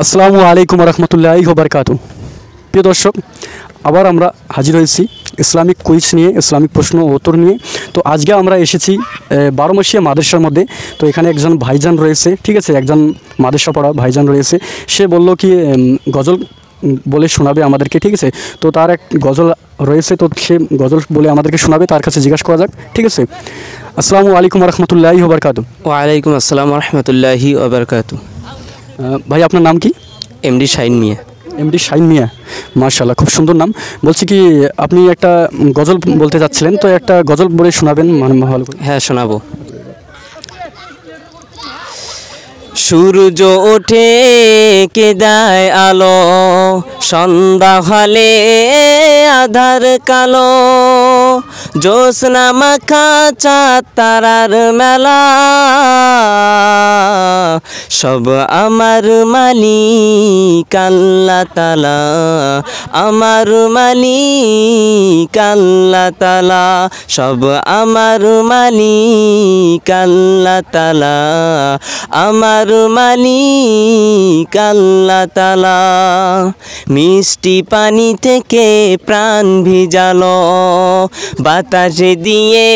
আসসালামু আলাইকুম রহমতুল্লাহি ওয়া বারাকাতুহু। প্রিয় দর্শক, আবার আমরা হাজির হয়েছি ইসলামিক কুইজ নিয়ে, ইসলামিক প্রশ্ন ও উত্তর নিয়ে। তো আজকে আমরা এসেছি 12 মাসিয়া মাদ্রাসার মধ্যে। তো এখানে একজন ভাইজান রয়েছে, ঠিক আছে, একজন মাদ্রাসা পড়া ভাইজান রয়েছে। সে বলল কি গজল বলে শোনাবে আমাদেরকে, ঠিক আছে। তো তার এক গজল রয়েছে, তো সে গজল বলে আমাদেরকে শোনাবে। তার কাছে জিজ্ঞাসা করা যাক, ঠিক আছে। আসসালামু আলাইকুম রহমতুল্লাহি ওয়া বারাকাতুহু। ওয়ালাইকুম আসসালাম রহমতুল্লাহি ওয়া বারাকাতুহু। ভাই, আপনার নাম কি? এমডি শাহিন মিয়া। এমডি শাহিন মিয়া, মাশাআল্লাহ, খুব সুন্দর নাম। বলছি কি আপনি একটা গজল বলতে যাচ্ছিলেন, তো একটা গজল বলে শোনাবেন মানে ভালো করে। হ্যাঁ, শোনাবো। সূর্য ওঠে কে দেয় আলো, সন্ধ্যা হলে আধার কালো, জ্যোৎস্না মাখা চাঁদ তারার মেলা, সব আমার মালিক আল্লাহ তাআলা, আমার মালিক আল্লাহ তাআলা, সব আমার মালিক আল্লাহ তাআলা, আমার মালিক আল্লাহ তাআলা। মিষ্টি পানি থেকে প্রাণ ভিজালো, বাতাসে দিয়ে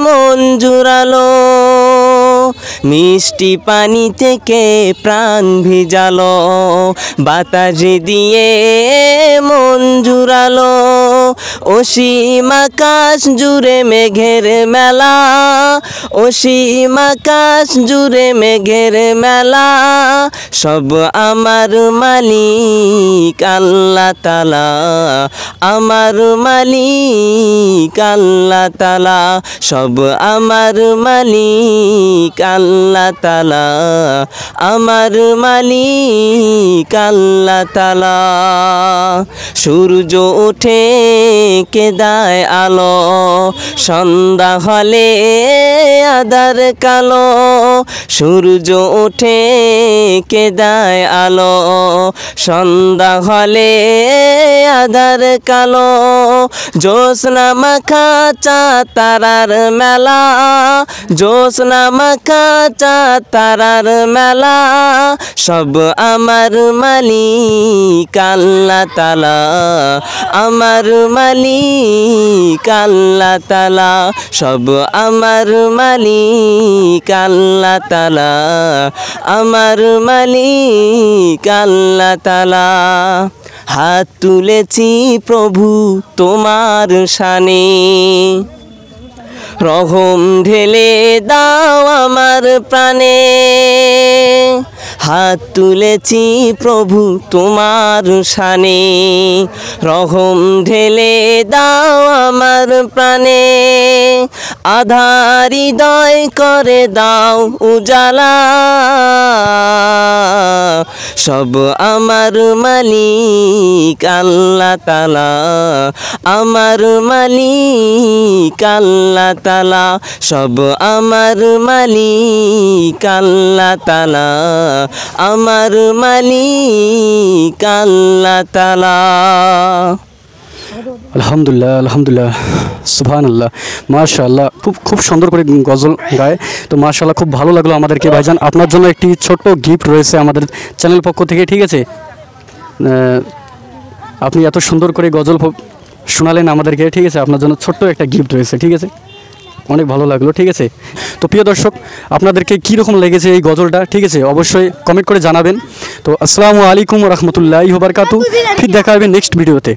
মন জুড়ালো, মিষ্টি পানি থেকে প্রাণ ভিজালো, বাতাসে দিয়ে মন জুড়ালো, অসীম আকাশ জুড়ে মেঘের মেলা, অসীম আকাশ জুড়ে মেঘের মেলা, সব আমার মালিক আল্লাহ তাআলা, আমার মালিক আল্লাহ তাআলা, সব আমার মালিক আল্লাহ তাআলা, আমার মালিক আল্লাহ তাআলা। সূর্য ওঠে কে দেয় আলো, সন্ধ্যা হলে আধার কালো, সূর্য ওঠে কে দেয় আলো, সন্ধ্যা হলে আধার কালো, জ্যোৎস্না মাখা চাঁদ তারার মেলা, জ্যোৎস্না মাখা চাঁদ তারার মেলা, সব আমার মালিক আল্লাহ তাআলা, আমার মালিক আল্লাহ তাআলা, সব আমার মালিক আল্লাহ তাআলা, আমার মালিক আল্লাহ তাআলা। হাত তুলেছি প্রভু তোমার শানে, রহম ঢেলে দাও আমার প্রাণে, হাত তুলেছি প্রভু তোমার শানে, রহম ঢেলে দাও আমার প্রাণে, আধার হৃদয় করে দাও উজালা, সব আমার মালিক আল্লাহ তাআলা, আমার মালিক আল্লাহ তাআলা, সব আমার মালিক আল্লাহ তাআলা, আমার মালিক আল্লাহ তাআলা। আলহামদুলিল্লাহ, আলহামদুলিল্লাহ, সুবহানাল্লাহ, মাশাআল্লাহ, খুব সুন্দর করে গজল গায়। তো মাশাআল্লাহ, খুব ভালো লাগলো আমাদেরকে ভাইজান। আপনার জন্য একটি ছোট্ট গিফট রয়েছে আমাদের চ্যানেল পক্ষ থেকে, ঠিক আছে। আপনি এত সুন্দর করে গজল শোনালেন আমাদেরকে, ঠিক আছে। আপনার জন্য ছোট্ট একটা গিফট রয়েছে, ঠিক আছে। অনেক ভালো লাগলো, ঠিক আছে। তো প্রিয় দর্শক, আপনাদেরকে কীরকম লেগেছে এই গজলটা, ঠিক আছে, অবশ্যই কমেন্ট করে জানাবেন। তো আসসালামু আলাইকুম রহমতুল্লাহি ওয়া বারাকাতুহু। ফির দেখা হবে নেক্সট ভিডিওতে।